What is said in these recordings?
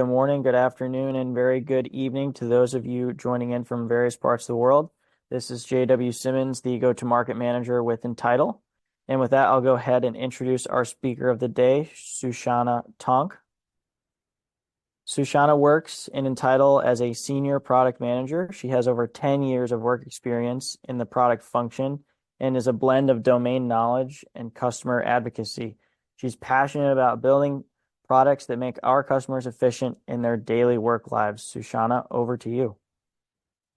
Good morning, good afternoon, and very good evening to those of you joining in from various parts of the world. This is JW Simmons, the go-to-market manager with Entytle. And with that, I'll go ahead and introduce our speaker of the day, Sushana Taunk. Sushana works in Entytle as a senior product manager. She has over 10 years of work experience in the product function and is a blend of domain knowledge and customer advocacy. She's passionate about building products that make our customers efficient in their daily work lives. Sushana, over to you.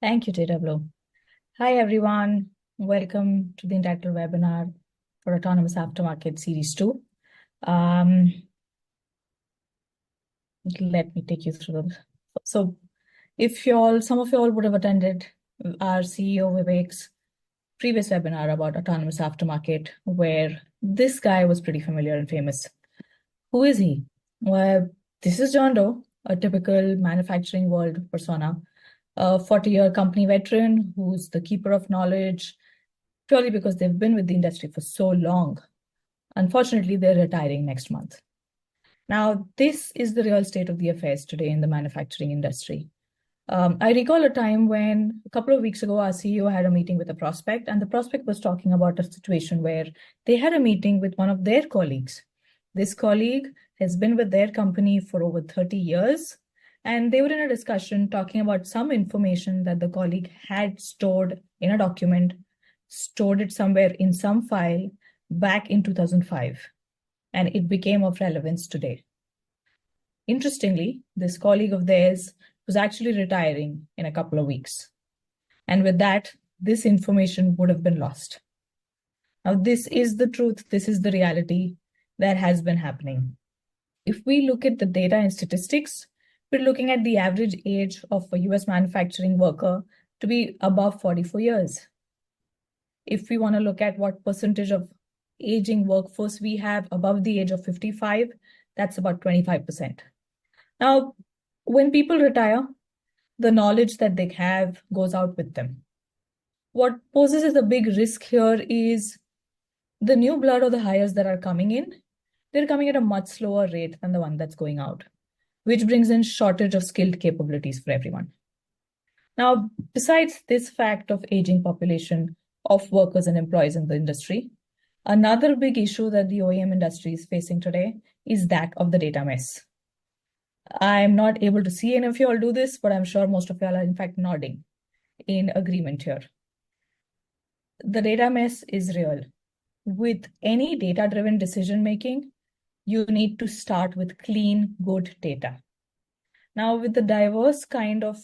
Thank you, JW. Hi, everyone. Welcome to the Entytle webinar for Autonomous Aftermarket Series 2. Let me take you through them. So some of you all would have attended our CEO Vivek's previous webinar about Autonomous Aftermarket, where this guy was pretty familiar and famous. Who is he? Well, this is John Doe, a typical manufacturing world persona, a 40-year company veteran who's the keeper of knowledge purely because they've been with the industry for so long. Unfortunately, they're retiring next month. Now, this is the real state of the affairs today in the manufacturing industry. I recall a time when a couple of weeks ago, our CEO had a meeting with a prospect, and the prospect was talking about a situation where they had a meeting with one of their colleagues. This colleague has been with their company for over 30 years, and they were in a discussion talking about some information that the colleague had stored in a document, stored it somewhere in some file back in 2005, and it became of relevance today. Interestingly, this colleague of theirs was actually retiring in a couple of weeks. And with that, this information would have been lost. Now, this is the truth. This is the reality that has been happening. If we look at the data and statistics, we're looking at the average age of a US manufacturing worker to be above 44 years. If we want to look at what percentage of aging workforce we have above the age of 55, that's about 25%. Now, when people retire, the knowledge that they have goes out with them. What poses as a big risk here is the new blood or the hires that are coming in, they're coming at a much slower rate than the one that's going out, which brings in shortage of skilled capabilities for everyone. Now, besides this fact of aging population of workers and employees in the industry, another big issue that the OEM industry is facing today is that of the data mess. I'm not able to see any of you all do this, but I'm sure most of you all are in fact nodding in agreement here. The data mess is real. With any data-driven decision-making, you need to start with clean, good data. Now, with the diverse kind of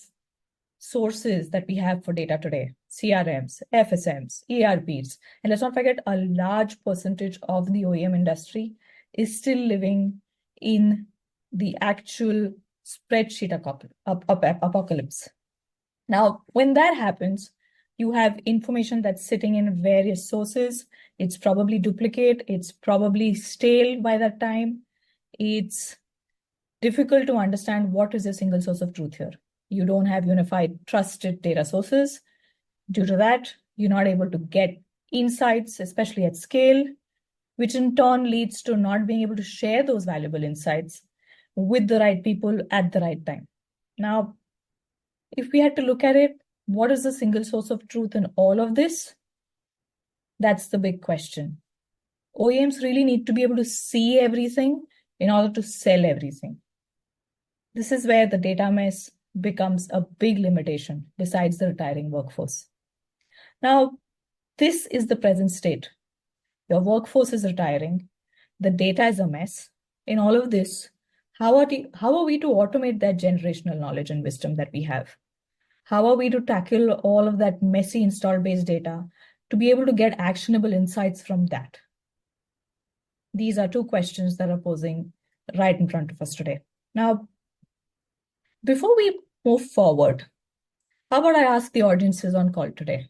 sources that we have for data today, CRMs, FSMs, ERPs, and let's not forget a large percentage of the OEM industry is still living in the actual spreadsheet apocalypse. Now, when that happens, you have information that's sitting in various sources. It's probably duplicate. It's probably stale by that time. It's difficult to understand what is a single source of truth here. You don't have unified, trusted data sources. Due to that, you're not able to get insights, especially at scale, which in turn leads to not being able to share those valuable insights with the right people at the right time. Now, if we had to look at it, what is the single source of truth in all of this? That's the big question. OEMs really need to be able to see everything in order to sell everything. This is where the data mess becomes a big limitation besides the retiring workforce. Now, this is the present state. Your workforce is retiring. The data is a mess. In all of this, how are we to automate that generational knowledge and wisdom that we have? How are we to tackle all of that messy install-based data to be able to get actionable insights from that? These are two questions that are posing right in front of us today. Now, before we move forward, how about I ask the audiences on call today?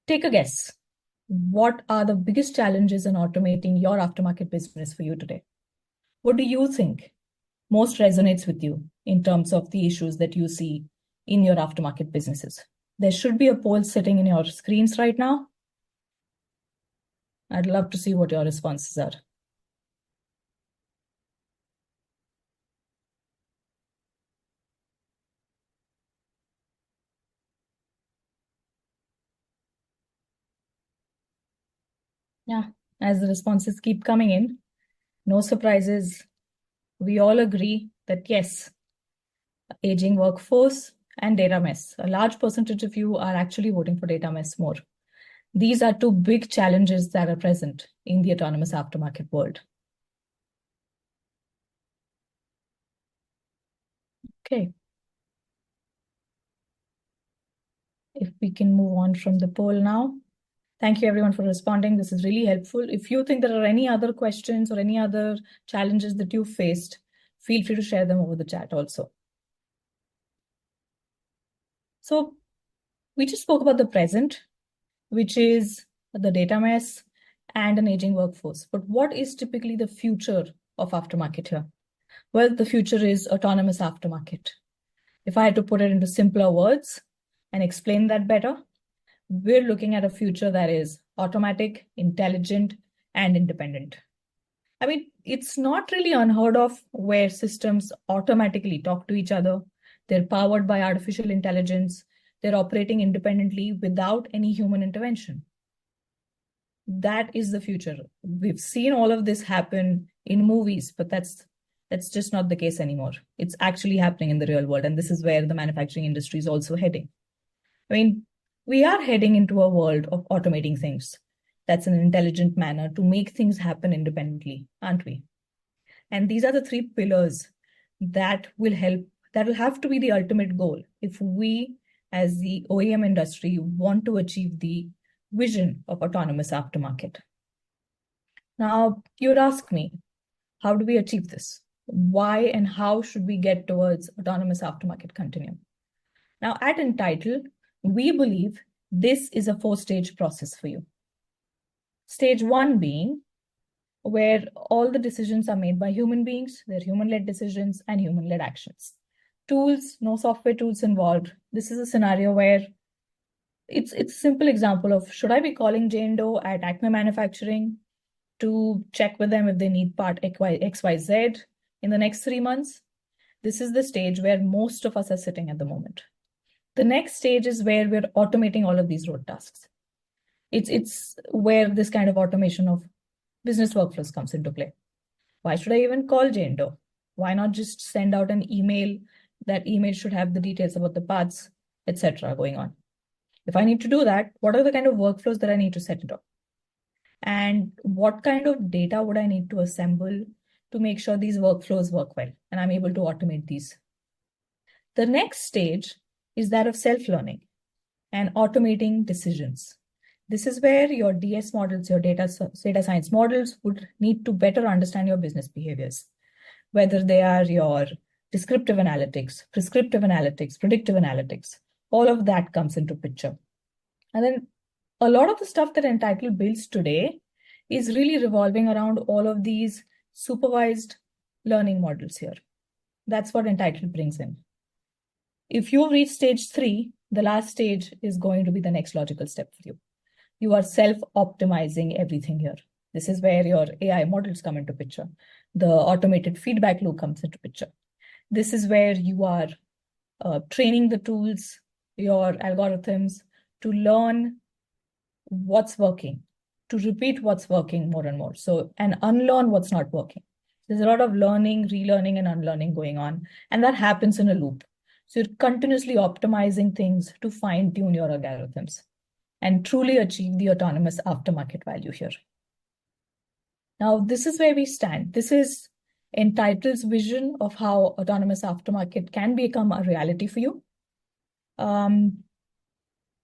Take a guess. What are the biggest challenges in automating your aftermarket business for you today? What do you think most resonates with you in terms of the issues that you see in your aftermarket businesses? There should be a poll sitting in your screens right now. I'd love to see what your responses are. Yeah, as the responses keep coming in, no surprises. We all agree that yes, aging workforce and data mess. A large percentage of you are actually voting for data mess more. These are two big challenges that are present in the autonomous aftermarket world. Okay. If we can move on from the poll now. Thank you everyone for responding. This is really helpful. If you think there are any other questions or any other challenges that you faced, feel free to share them over the chat also. So we just spoke about the present, which is the data mess and an aging workforce. But what is typically the future of aftermarket here? Well, the future is autonomous aftermarket. If I had to put it into simpler words and explain that better, we're looking at a future that is automatic, intelligent, and independent. I mean, it's not really unheard of where systems automatically talk to each other. They're powered by artificial intelligence. They're operating independently without any human intervention. That is the future. We've seen all of this happen in movies, but that's just not the case anymore. It's actually happening in the real world, and this is where the manufacturing industry is also heading. I mean, we are heading into a world of automating things. That's an intelligent manner to make things happen independently, aren't we? And these are the three pillars that will help, that will have to be the ultimate goal if we, as the OEM industry, want to achieve the vision of autonomous aftermarket. Now, you'd ask me, how do we achieve this? Why and how should we get towards autonomous aftermarket continuum? Now, at Entytle, we believe this is a 4-stage process for you. Stage 1 being where all the decisions are made by human beings, they're human-led decisions and human-led actions. Tools, no software tools involved. This is a scenario where it's a simple example of, should I be calling Jane Doe at Acme Manufacturing to check with them if they need part XYZ in the next 3 months? This is the stage where most of us are sitting at the moment. The next stage is where we're automating all of these road tasks. It's where this kind of automation of business workflows comes into play. Why should I even call Jane Doe? Why not just send out an email? That email should have the details about the parts, etc. going on. If I need to do that, what are the kind of workflows that I need to set it up? And what kind of data would I need to assemble to make sure these workflows work well and I'm able to automate these? The next stage is that of self-learning and automating decisions. This is where your DS models, your data science models would need to better understand your business behaviors, whether they are your descriptive analytics, prescriptive analytics, predictive analytics, all of that comes into picture. And then a lot of the stuff that Entytle builds today is really revolving around all of these supervised learning models here. That's what Entytle brings in. If you've reached stage 3, the last stage is going to be the next logical step for you. You are self-optimizing everything here. This is where your AI models come into picture. The automated feedback loop comes into picture. This is where you are training the tools, your algorithms to learn what's working, to repeat what's working more and more. So, and unlearn what's not working. There's a lot of learning, relearning, and unlearning going on. And that happens in a loop. So you're continuously optimizing things to fine-tune your algorithms and truly achieve the autonomous aftermarket value here. Now, this is where we stand. This is Entitle's vision of how autonomous aftermarket can become a reality for you.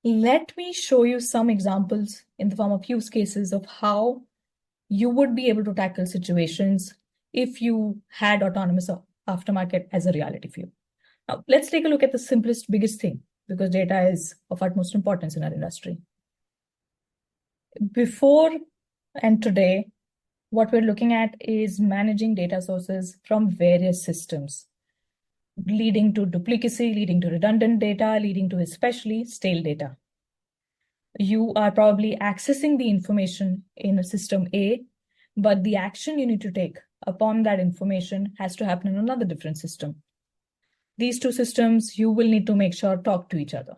Let me show you some examples in the form of use cases of how you would be able to tackle situations if you had autonomous aftermarket as a reality for you. Now, let's take a look at the simplest, biggest thing, because data is of utmost importance in our industry. Before and today, what we're looking at is managing data sources from various systems, leading to duplicacy, leading to redundant data, leading to especially stale data. You are probably accessing the information in a system A, but the action you need to take upon that information has to happen in another different system. These two systems, you will need to make sure talk to each other.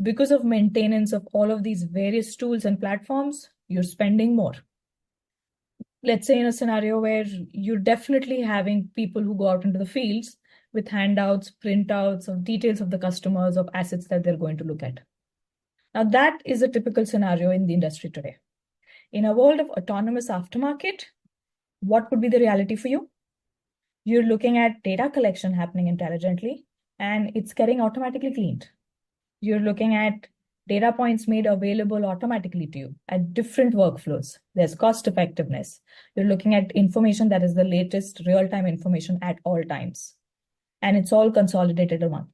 Because of maintenance of all of these various tools and platforms, you're spending more. Let's say in a scenario where you're definitely having people who go out into the fields with handouts, printouts of details of the customers, of assets that they're going to look at. Now, that is a typical scenario in the industry today. In a world of autonomous aftermarket, what would be the reality for you? You're looking at data collection happening intelligently, and it's getting automatically cleaned. You're looking at data points made available automatically to you at different workflows. There's cost effectiveness. You're looking at information that is the latest real-time information at all times. And it's all consolidated in one.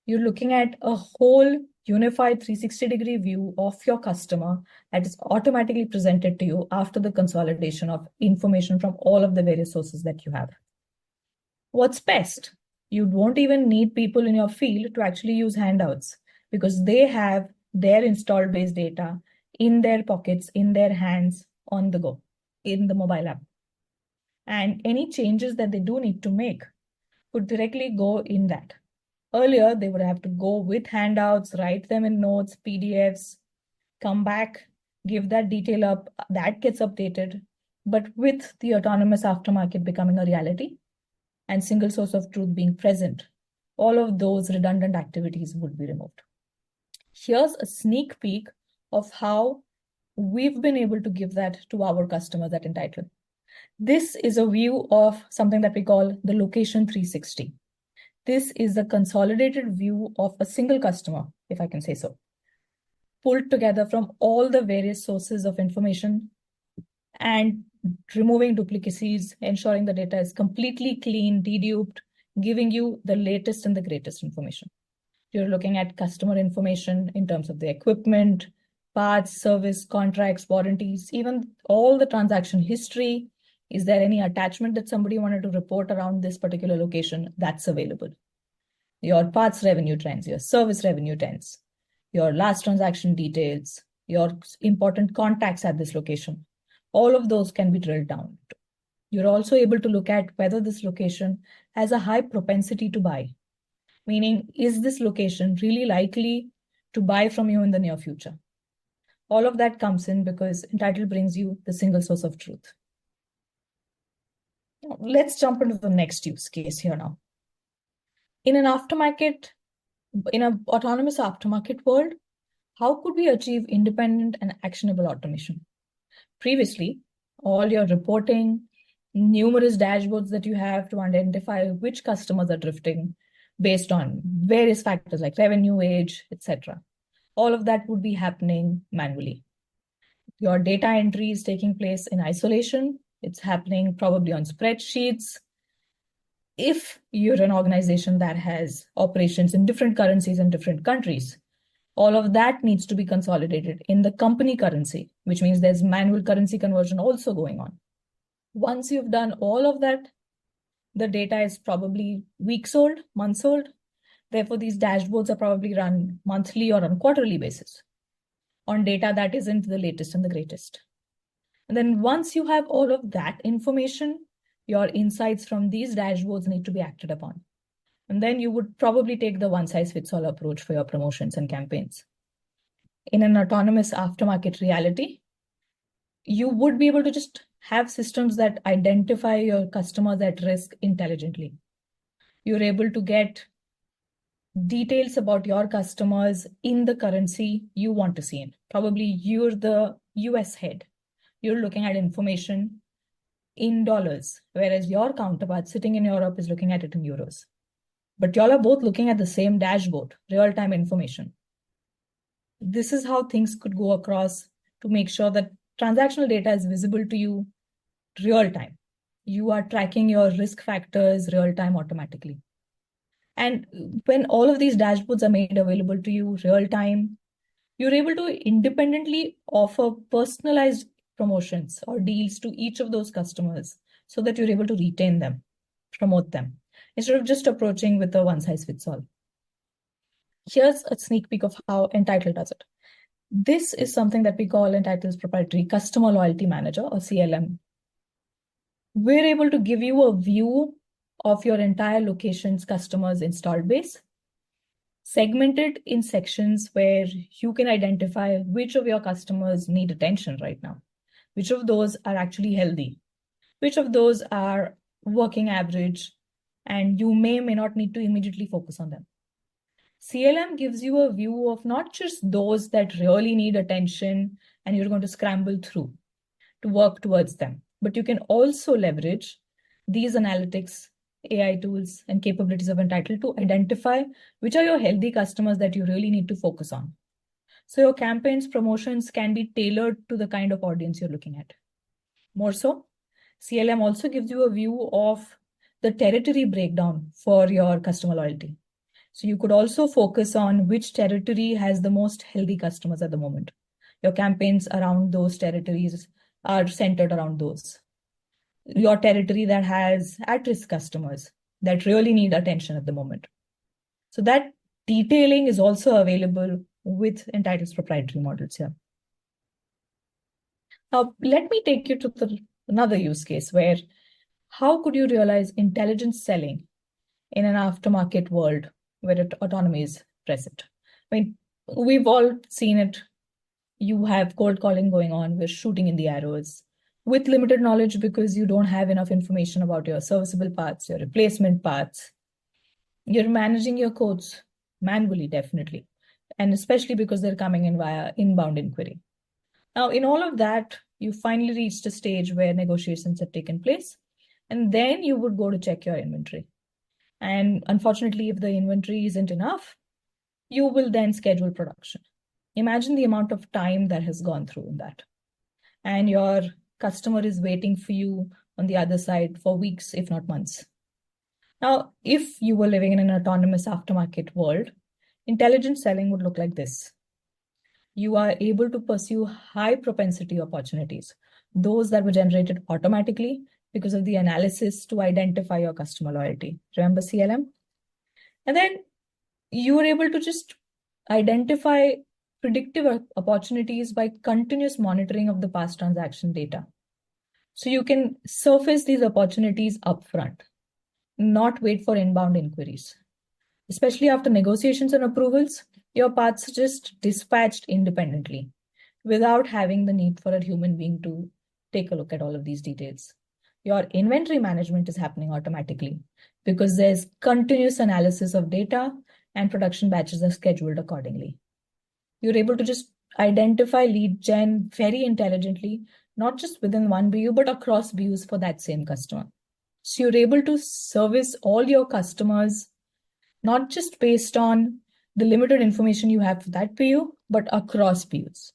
You're looking at a whole unified 360-degree view of your customer that is automatically presented to you after the consolidation of information from all of the various sources that you have. What's best? You won't even need people in your field to actually use handouts because they have their installed base data in their pockets, in their hands, on the go, in the mobile app. And any changes that they do need to make could directly go in that. Earlier, they would have to go with handouts, write them in notes, PDFs, come back, give that detail up, that gets updated. But with the autonomous aftermarket becoming a reality and single source of truth being present, all of those redundant activities would be removed. Here's a sneak peek of how we've been able to give that to our customers at Entytle. This is a view of something that we call the location 360. This is the consolidated view of a single customer, if I can say so, pulled together from all the various sources of information and removing duplicacies, ensuring the data is completely clean, deduped, giving you the latest and the greatest information. You're looking at customer information in terms of the equipment, parts, service, contracts, warranties, even all the transaction history. Is there any attachment that somebody wanted to report around this particular location? That's available. Your parts revenue trends, your service revenue trends, your last transaction details, your important contacts at this location. All of those can be drilled down. You're also able to look at whether this location has a high propensity to buy. Meaning, is this location really likely to buy from you in the near future? All of that comes in because Entytle brings you the single source of truth. Let's jump into the next use case here now. In an autonomous aftermarket world, how could we achieve independent and actionable automation? Previously, all your reporting, numerous dashboards that you have to identify which customers are drifting based on various factors like revenue, age, etc. All of that would be happening manually. Your data entry is taking place in isolation. It's happening probably on spreadsheets. If you're an organization that has operations in different currencies in different countries, all of that needs to be consolidated in the company currency, which means there's manual currency conversion also going on. Once you've done all of that, the data is probably weeks old, months old. Therefore, these dashboards are probably run monthly or on quarterly basis on data that isn't the latest and the greatest. And then once you have all of that information, your insights from these dashboards need to be acted upon. And then you would probably take the one-size-fits-all approach for your promotions and campaigns. In an autonomous aftermarket reality, you would be able to just have systems that identify your customers at risk intelligently. You're able to get details about your customers in the currency you want to see in. Probably you're the US head. You're looking at information in dollars, whereas your counterpart sitting in Europe is looking at it in euros. But y'all are both looking at the same dashboard, real-time information. This is how things could go across to make sure that transactional data is visible to you real-time. You are tracking your risk factors real-time automatically. And when all of these dashboards are made available to you real-time, you're able to independently offer personalized promotions or deals to each of those customers so that you're able to retain them, promote them, instead of just approaching with a one-size-fits-all. Here's a sneak peek of how Entytle does it. This is something that we call Entitle's proprietary Customer Loyalty Manager, or CLM. We're able to give you a view of your entire location's customers installed base, segmented in sections where you can identify which of your customers need attention right now, which of those are actually healthy, which of those are working average, and you may not need to immediately focus on them. CLM gives you a view of not just those that really need attention and you're going to scramble through to work towards them, but you can also leverage these analytics, AI tools, and capabilities of Entytle to identify which are your healthy customers that you really need to focus on. So your campaigns, promotions can be tailored to the kind of audience you're looking at. More so, CLM also gives you a view of the territory breakdown for your customer loyalty. So you could also focus on which territory has the most healthy customers at the moment. Your campaigns around those territories are centered around those. Your territory that has at-risk customers that really need attention at the moment. So that detailing is also available with Entitle's proprietary models here. Now, let me take you to another use case where how could you realize intelligent selling in an aftermarket world where autonomy is present? I mean, we've all seen it. You have cold calling going on, we're shooting in the arrows with limited knowledge because you don't have enough information about your serviceable parts, your replacement parts. You're managing your quotes manually, definitely, and especially because they're coming in via inbound inquiry. Now, in all of that, you finally reached a stage where negotiations have taken place, and then you would go to check your inventory. And unfortunately, if the inventory isn't enough, you will then schedule production. Imagine the amount of time that has gone through in that. And your customer is waiting for you on the other side for weeks, if not months. Now, if you were living in an autonomous aftermarket world, intelligent selling would look like this. You are able to pursue high propensity opportunities, those that were generated automatically because of the analysis to identify your customer loyalty. Remember CLM? And then you were able to just identify predictive opportunities by continuous monitoring of the past transaction data. So you can surface these opportunities upfront, not wait for inbound inquiries. Especially after negotiations and approvals, your parts are just dispatched independently without having the need for a human being to take a look at all of these details. Your inventory management is happening automatically because there's continuous analysis of data and production batches are scheduled accordingly. You're able to just identify lead gen very intelligently, not just within one BU, but across BUs for that same customer. So you're able to service all your customers, not just based on the limited information you have for that BU, but across BUs.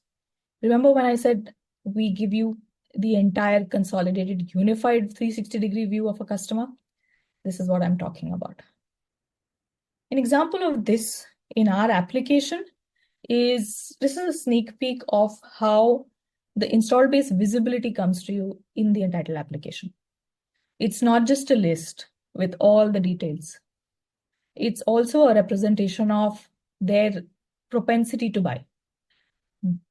Remember when I said we give you the entire consolidated, unified 360-degree view of a customer? This is what I'm talking about. An example of this in our application this is a sneak peek of how the install base visibility comes to you in the Entytle application. It's not just a list with all the details. It's also a representation of their propensity to buy.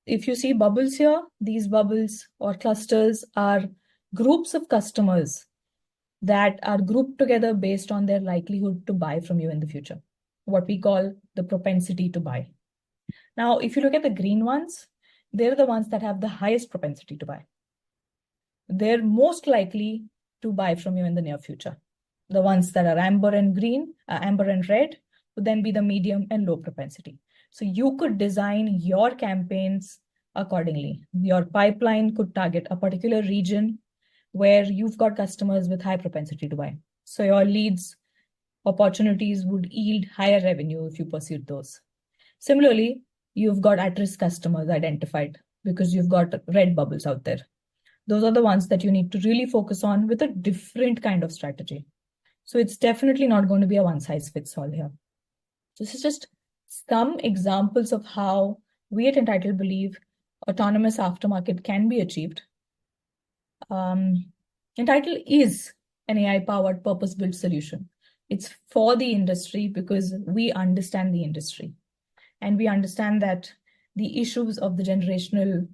If you see bubbles here, these bubbles or clusters are groups of customers that are grouped together based on their likelihood to buy from you in the future, what we call the propensity to buy. Now, if you look at the green ones, they're the ones that have the highest propensity to buy. They're most likely to buy from you in the near future. The ones that are amber and green, amber and red, would then be the medium and low propensity. So you could design your campaigns accordingly. Your pipeline could target a particular region where you've got customers with high propensity to buy. So your leads opportunities would yield higher revenue if you pursued those. Similarly, you've got at-risk customers identified because you've got red bubbles out there. Those are the ones that you need to really focus on with a different kind of strategy. So it's definitely not going to be a one-size-fits-all here. So this is just some examples of how we at Entytle believe autonomous aftermarket can be achieved. Entytle is an AI-powered purpose-built solution. It's for the industry because we understand the industry. And we understand that the issues of the generational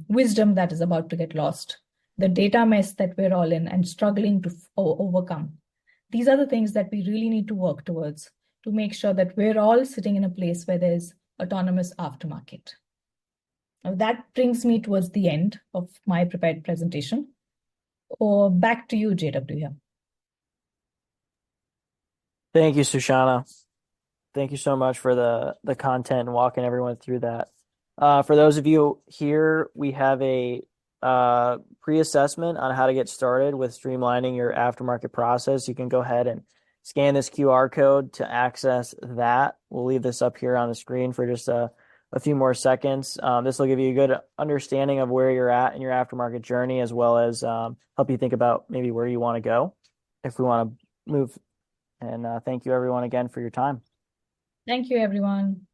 wisdom that is about to get lost, the data mess that we're all in and struggling to overcome, these are the things that we really need to work towards to make sure that we're all sitting in a place where there's autonomous aftermarket. Now that brings me towards the end of my prepared presentation. Or back to you, JW here. Thank you, Sushana. Thank you so much for the content and walking everyone through that. For those of you here, we have a pre-assessment on how to get started with streamlining your aftermarket process. You can go ahead and scan this QR code to access that. We'll leave this up here on the screen for just a few more seconds. This will give you a good understanding of where you're at in your aftermarket journey, as well as help you think about maybe where you want to go if we want to move. And thank you everyone again for your time. Thank you, everyone.